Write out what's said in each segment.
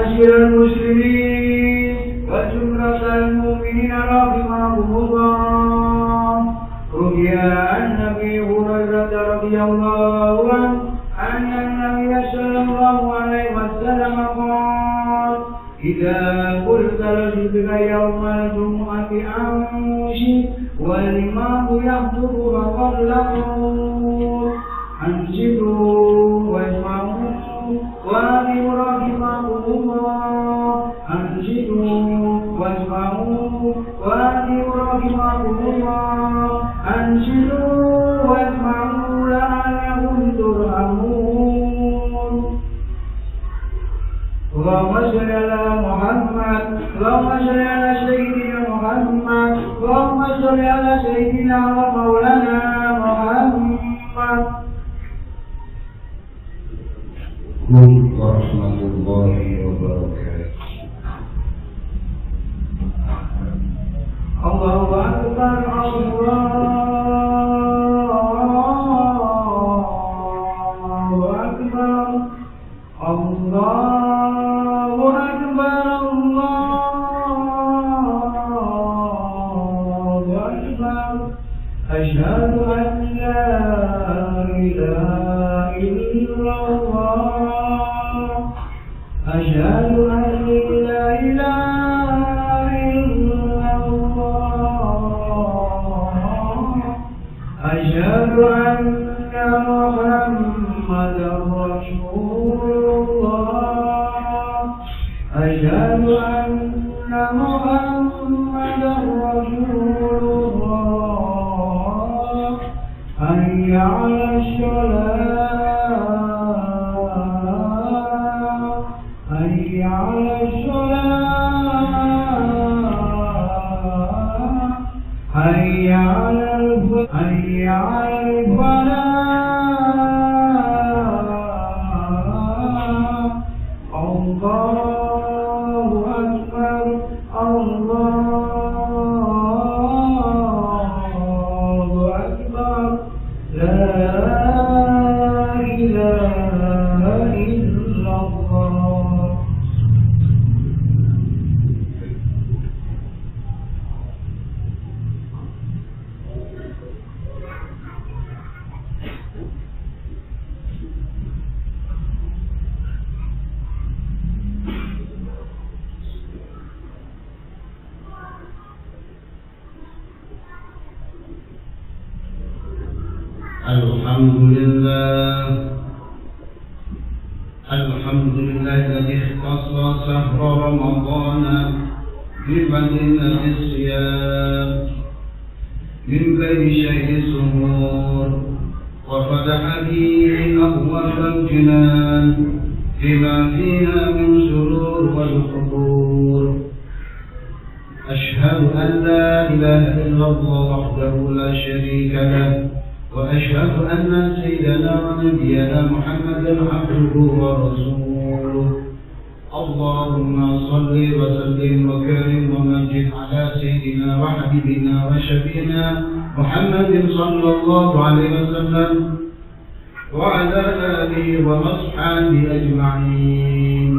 معاشر المسلمين وجملة المؤمنين رحمهم الله، روي عن أبي هريرة رضي الله عنه أن النبي صلى الله عليه وسلم قال: إذا قلت رجلك يوم الجمعة أنشد والإمام يخطب فقل قول أنشدوا واسمعوا وأطيعوا رحمكم الله، أنشدوا واسمعوا وأطيعوا رحمكم الله، أنشدوا واسمعوا لعلكم ترحمون. اللهم صل على محمد، اللهم صل على سيدنا محمد، اللهم صل على سيدنا ومولانا محمد. ورحمة الله وبركاته. الله أكبر، الله أكبر، الله أكبر، الله أكبر. أشهد أن لا إله إلا الله، أشهد أن لا إله إلا الله، أشهد أن محمدا رسول الله، أشهد أن محمدا رسول الله. حي على الصلاة، حي على الصلاة، حي على الفلاح. الله أكبر، الله أكبر. لا إله إلا الله. الحمد لله الذي اختص شهر رمضان بفضيلة الصيام من بين شهر السهور، وفتح به أبواب الجنان بما فيها من سرور والحضور. أشهد أن لا إله إلا الله وحده لا شريك له، وأشهد أن سيدنا ونبينا محمدا عبده ورسوله. اللهم صل وسلم وكرم ومجد على سيدنا وحبيبنا وشفينا محمد صلى الله عليه وسلم وعلى آله وأصحابه أجمعين.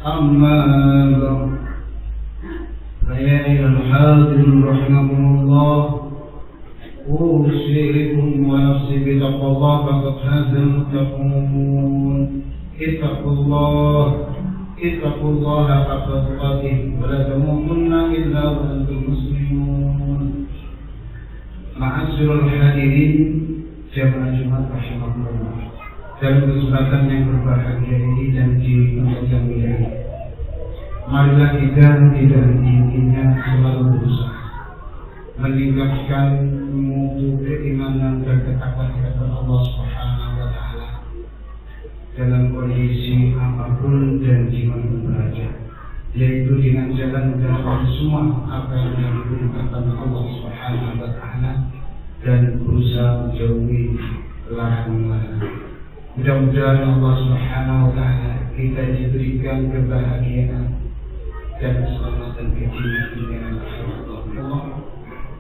أما بعد، فيا أيها الحاضرون رحمكم الله، أوصيكم ونفسي بتقوى الله، فقد فاز المتقون. اتقوا الله حق تقاته ولا تموتن إلا وأنتم مسلمون. معاشر الحاضرين jamaah Jumat rahimakumullah, dalam kesempatan yang berbahagia ini dan di tempat yang mulia ini, marilah kita tidak inginnya selalu berusaha meningkatkan mutu keimanan dan ketakwaan kepada Allah Subhanahu wa Ta'ala dalam kondisi apapun dan di mana berada, yaitu dengan jalan dan semua apa yang diperintahkan Allah Subhanahu wa Ta'ala dan berusaha menjauhi larangan-larangan. Mudah-mudahan Allah Subhanahu wa Ta'ala kita diberikan kebahagiaan dan keselamatan kejiwaan dengan Allah.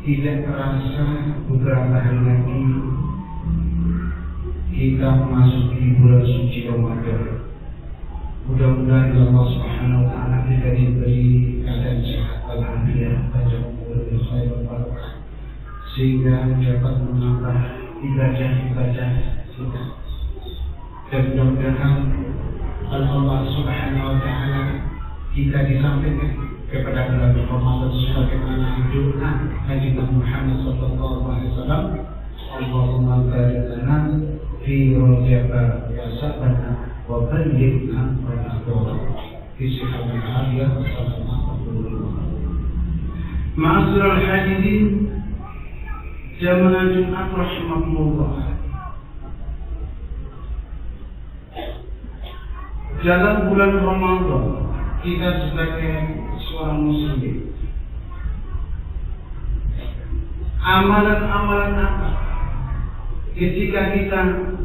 Tidak terasa beberapa hari lagi kita memasuki bulan suci Ramadan. Mudah Mudah-mudahan Allah Subhanahu wa taala kita diberi keadaan sehat walafiat dan umur khair dan barakah sehingga dapat menambah ibadah-ibadah kita. Dan mudah-mudahan Allah Subhanahu wa taala kita disampaikan kepada bulan Ramadan sebagaimana doa Nabi Muhammad sallallahu alaihi wasallam, Allahumma barik lana fi Rajab wa Sya'ban wa ballighna Ramadan fi sihhatin afiyah wa sallallahu. Ma'asyiral hadirin jamaah Jumat rahimakumullah. Dalam bulan Ramadan kita sebagai seorang muslim, amalan-amalan apa ketika kita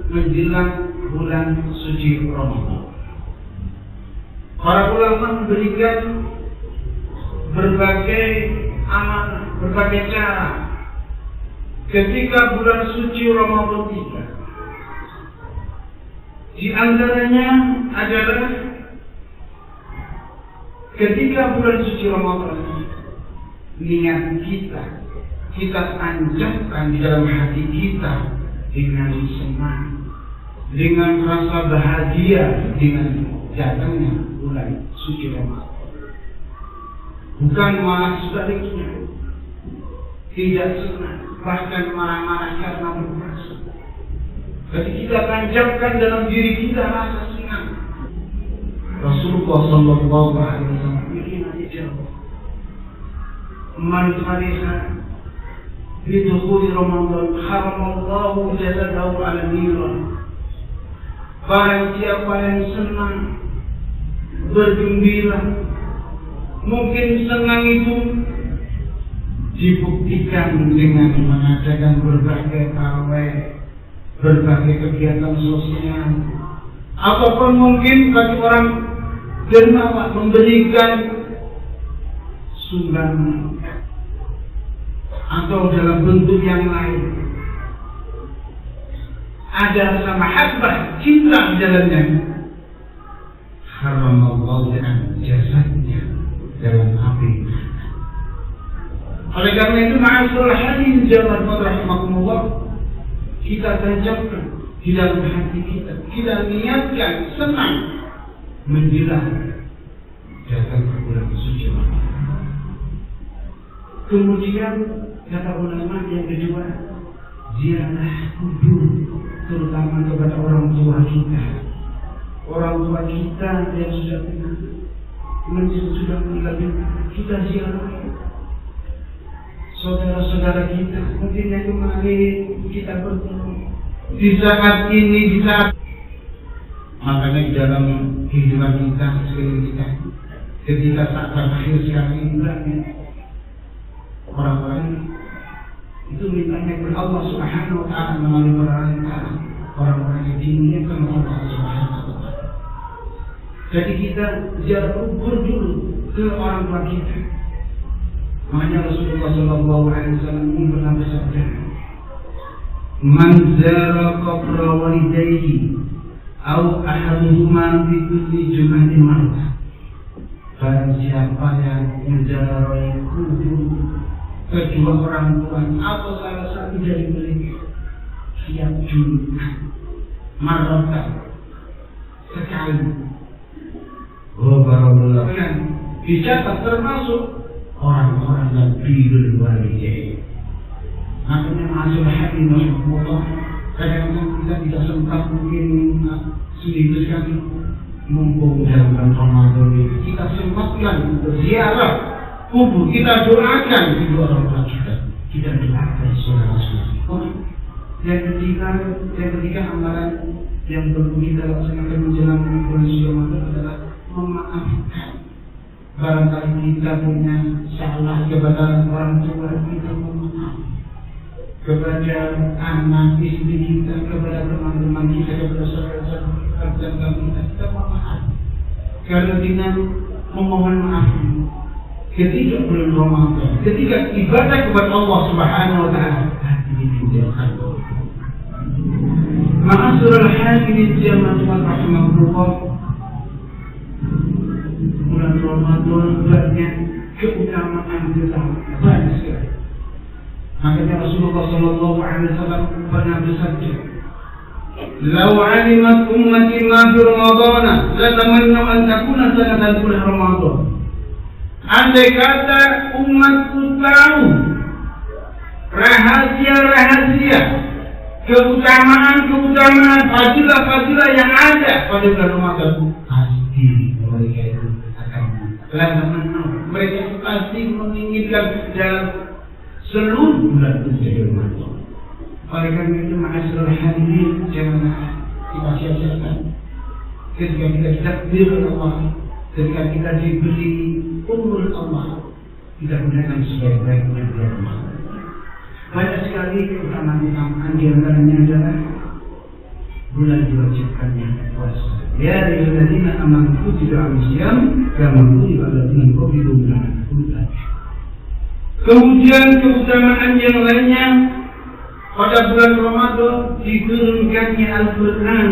menjelang bulan suci Ramadan? Para ulama memberikan berbagai amalan, berbagai cara ketika bulan suci Ramadan tiba. Di antaranya adalah ketika bulan suci Ramadan, niat kita tancapkan di dalam hati kita dengan senang, dengan rasa bahagia dengan datangnya bulan suci Ramadan. Bukan malah sebaliknya, tidak senang, bahkan marah-marah karena berpuasa. Jadi kita tancapkan dalam diri kita rasa senang. Rasulullah sallallahu alaihi wasallam menjawab, "Man fariha bi dukhuli Ramadan haramallahu jasadahu 'ala niran." Barang siapa yang senang, bergembira, mungkin senang itu dibuktikan dengan mengadakan berbagai pawai, berbagai kegiatan sosial, ataupun mungkin bagi orang dermawan memberikan sumbangan atau dalam bentuk yang lain. Ada rasa mahabbah, cinta di dalamnya. Haramallahu jasadnya dalam api. Oleh karena itu, ma'asyiral hadirin jamaah rahimakumullah, kita tancapkan di dalam hati kita niatkan senang menjelang datang bulan suci Ramadan. Kemudian kata ulama yang kedua, ziarah kubur, terutama kepada orang tua kita yang sudah sudah meninggal, kita ziarah. Saudara-saudara kita mungkin yang kemarin kita bertemu di saat ini, di saat makanya di dalam kehidupan kita sekeliling kita, ketika saat terakhir sekali orang-orang itu mintanya kepada Allah Subhanahu wa taala melalui orang-orang yang diinginkan Allah Subhanahu wa taala. Jadi kita ziarah kubur dulu ke orang tua kita. Makanya Rasulullah sallallahu alaihi wasallam pernah bersabda, "Man zara qabra walidayhi aw ahaduhuma fi kulli jum'atin marrah." Barang siapa yang menziarahi kubur kedua orang tua atau salah satu dari mereka setiap Jumat marratan sekali, barakallahu dicatat termasuk orang-orang yang birrul walidain. Makanya ma'asyiral hadirin rahimakumullah, kadang-kadang kita tidak sempat mungkin seminggu sekali mumpung dalam Ramadan ini kita sempatkan berziarah kubur, kita doakan kedua orang tua kita doakan saudara-saudara. Yang ketiga amalan yang perlu kita laksanakan menjelang bulan suci Ramadan adalah memaafkan. Barangkali kita punya salah kepada orang tua kita, memaaf kepada anak istri kita, kepada teman-teman kita, kepada saudara-saudara kita memaaf. Karena dengan memohon maaf ketika bulan Ramadan, ketika ibadah kepada Allah Subhanahu wa taala, hati ditinggalkan. Ma'asyiral hadirin jamaah rahimakumullah, Ramadan banyak keutamaan banyak sekali. Makanya Rasulullah Shallallahu Alaihi Wasallam pernah bersabda, "Lau alimat ummati ma fi Ramadan, latamanna an takuna sanatan bulan Ramadan." Andai kata umatku tahu rahasia-rahasia, keutamaan-keutamaan, fadilah-fadilah yang ada pada bulan Ramadan, pasti mereka itu akan mereka pasti menginginkan dalam seluruh bulan menjadi Ramadan. Oleh karena itu, ma'asyiral hadirin, jangan kita sia-siakan ketika kita ditakdir Allah, ketika kita diberi umur Allah, kita gunakan sebaik-baiknya bulan Ramadan. Banyak sekali keutamaan-keutamaan, di antaranya adalah bulan diwajibkannya puasa. Ya ayyuhalladzina amanu kutiba alaikumus-syiyam kama kutiba alal ladzina min qablikum la'allakum tattaqun. Kemudian keutamaan yang lainnya, pada bulan Ramadan diturunkannya Al-Quran.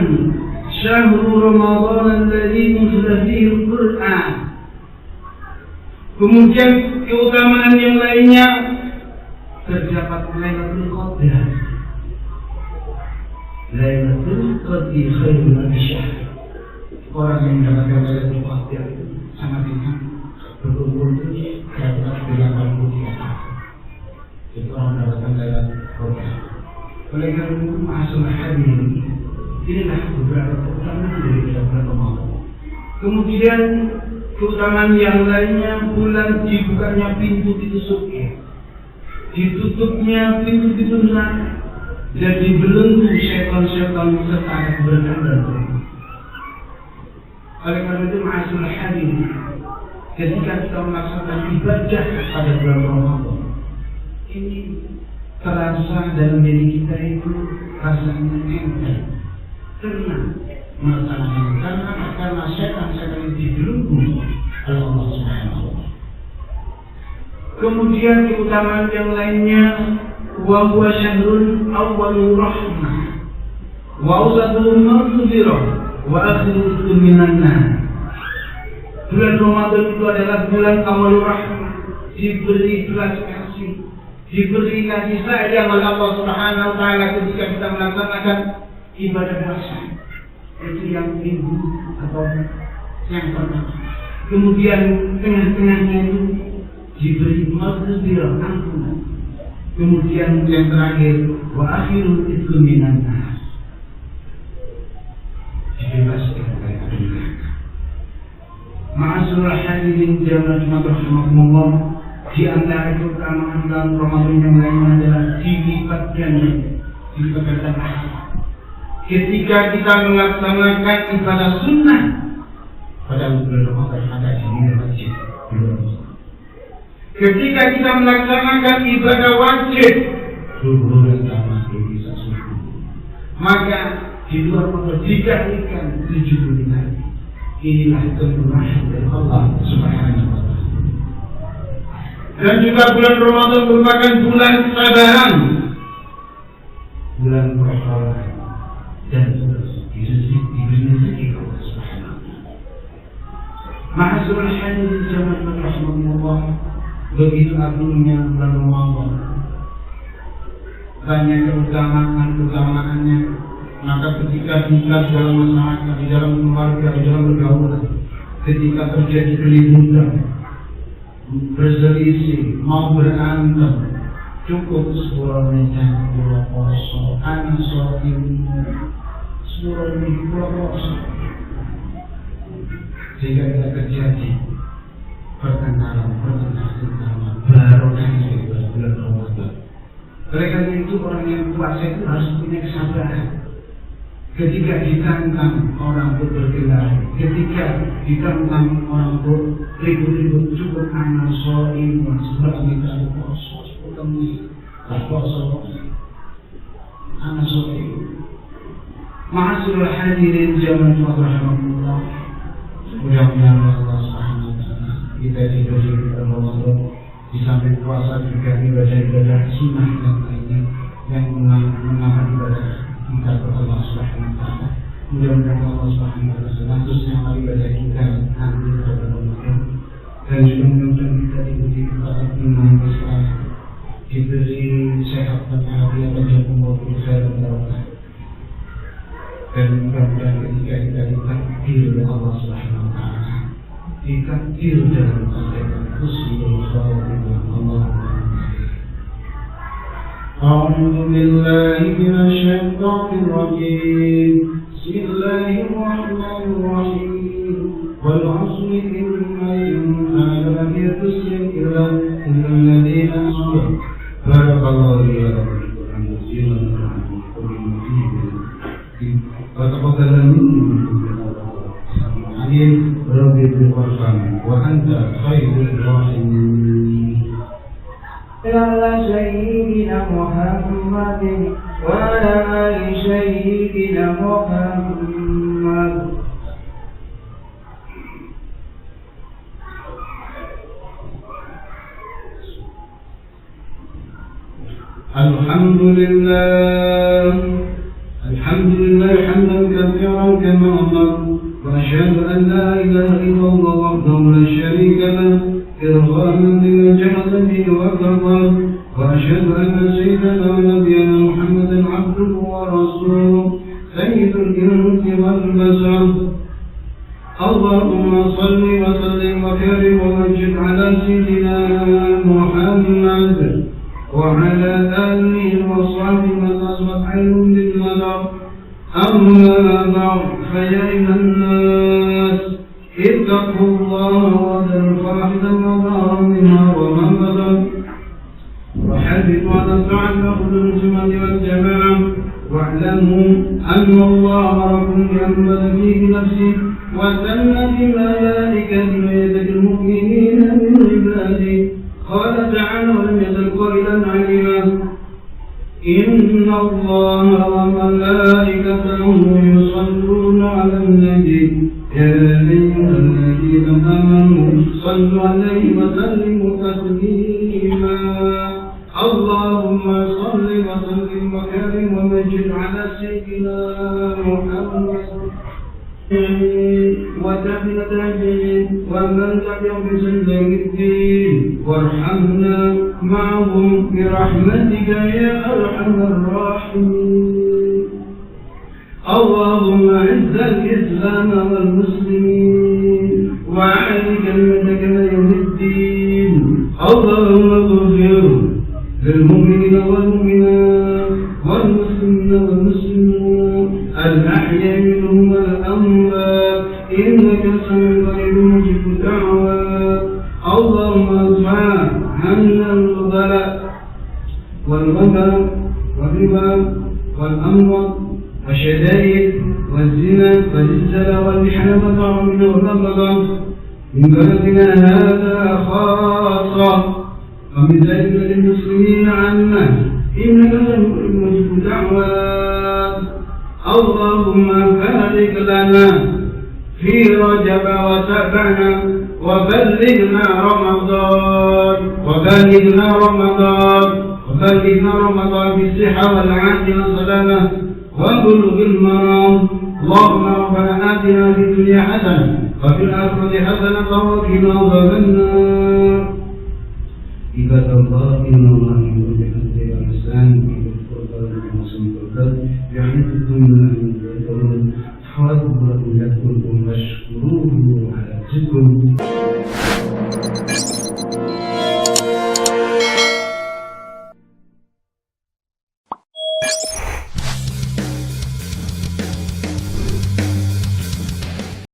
Syahrul Ramadan alladzi unzila fihi Al-Quran. Kemudian keutamaan yang lainnya, terdapat Lailatul Qadar. Lailatul Qadar khairun min syahr. Orang yang mendapatkan Lailatul Qadar sangat ringan, berkumpul terus kira-kira 83 tahun. Jadi orang mendapatkan Lailatul Qadar. Oleh karena itu, ma'asyiral hadirin, inilah beberapa keutamaan dari bulan Ramadan. Kemudian keutamaan yang lainnya, bulan dibukanya pintu-pintu surga, ditutupnya pintu-pintu neraka, dan dibelenggu syaitan-syaitan serta keberkahan dan rahmat. Oleh karena itu, ma'asyiral hadirin, ketika kita melaksanakan ibadah pada bulan Ramadan, ini terasa dalam diri kita itu rasanya enteng, tenang melaksanakan, karena syaitan-syaitan itu dibelenggu oleh Allah Subhanahu wa Ta'ala. Kemudian keutamaan yang lainnya, wa huwa syahrul awwalur rahmah wa awsatul maghfirah wa akhirul minan nar. Bulan Ramadan itu adalah bulan awalur rahmah, diberi belas kasih, diberi kasih sayang oleh Allah Subhanahu wa Ta'ala ketika kita melaksanakan ibadah puasa. Itu yang minggu atau yang pertama. Kemudian tengah-tengahnya itu diberi maghfirah, ampunan. Kemudian yang terakhir, wa akhirul idkhul minan nar, dibebaskan dari api neraka. Ma'asyiral hadirin jamaah rahimakumullah, di antara keutamaan dalam Ramadan yang lainnya adalah dilipatkan pahala. Ketika kita melaksanakan ibadah sunnah pada bulan Ramadan, ada di masjid bulan Ramadan. Ketika kita melaksanakan ibadah wajib zuhur sama bisa subuh, maka di luar Ramadan dikalikan 70 kali. Inilah kemuliaan dari Allah Subhanahu wa Ta'ala. Dan juga bulan Ramadan merupakan bulan kesabaran, bulan pertolongan, dan diberi rezeki Allah Subhanahu wa Ta'ala. Ma'asyiral hadirin jamaah rahimakumullah, begitu agungnya bulan Ramadan, banyak keutamaannya. Maka ketika kita dalam masyarakat, di dalam keluarga, di dalam pergaulan, ketika terjadi keributan, berselisih, mau berantem, cukup surah Nisa, surah Qasas, An-Nisa, surah Qasas, sehingga tidak terjadi pertengkaran barokahnya di bulan Ramadan. Oleh karena itu, orang yang puasa itu harus punya kesabaran. Ketika ditantang orang untuk berkelahi, ketika ditantang orang untuk ribut-ribut, cukup anak so'im, sebab kita puasa, ketemu puasa, anak so'im. Ma'asyiral hadirin jamaah rahimakumullah, mudah-mudahan Allah Subhanahu wa Ta'ala kita diberi Ramadan, di samping puasa juga ibadah-ibadah sunnah dan lainnya yang menambah ibadah kita kepada Allah Subhanahu wa Ta'ala. Mudah-mudahan Allah Subhanahu wa Ta'ala khususnya ibadah kita nanti pada Ramadan diberi sehat dan afiat dan umur khairan barokah. Dan mudah-mudahan ketika kita ditakdir oleh Allah Subhanahu wa taala, ditakdir dalam keadaan husnul khatimah. Allahumma a'udzu billahi minasy syaithanir rajim. Bismillahirrahmanirrahim. Wal 'asri innal insana lafi khusr illa alladhina amanu. Barakallahu li wa lakum وتقبل مني عليم ربي بالقرآن وأنت خير الراحمين. على سيدنا محمد وعلى آل سيدنا محمد. الحمد لله حمدا كثيرا كما أمر، وأشهد أن لا إله إلا الله وحده لا شريك له إرغاما لمن جحد به وكفر، وأشهد أن سيدنا ونبينا محمدا عبده ورسوله سيد الإنس والبشر. اللهم صل وسلم وكرم ومجد على سيدنا محمد وعلى آله وصحبه من أصبح عين بالمدر. أما بعد، فيا أيها الناس اتقوا الله وذروا الفاحشة ما ظهر منها وما بطن، وحرصوا على الطاعة وخذوا السنة والجماعة، واعلموا أن الله أمركم بأمر فيه نفسه وسنة الملائكة ويد المؤمنين من عباده. قال تعالى: ولم يزل قائلا عليما: إن الله وملائكته يصلون على النبي يا أيها الذين آمنوا صلوا عليه وسلموا تسليما. اللهم صل وسلم وكرم ومجد على سيدنا محمد وتابعين ومن تبعهم بسنة الدين، وارحمنا معهم برحمتك يا أرحم الراحمين. اللهم أعز الإسلام والمسلمين وأعلي كلمتك يوم الدين. اللهم اغفر للمؤمنين والمؤمنات والمسلمين والمسلمات الأحياء منهم والأموات إنك سميع قريب مجيب الدعوات. اللهم ادفع عنا البلاء والوباء والربا والأمراض والشدائد والزنا والزلزال والمحن والطاعون والرمضان من بلدنا هذا خاصة ومن ذلك للمسلمين عامة إنك سميع مجيب الدعوات. اللهم بارك لنا في رجب وشعبان وبلغنا رمضان بالصحة والعافية والسلامة وبلوغ المرام. اللهم ربنا آتنا في الدنيا حسنة وفي الآخرة حسنة وقنا عذاب النار. عباد الله إن الله يحب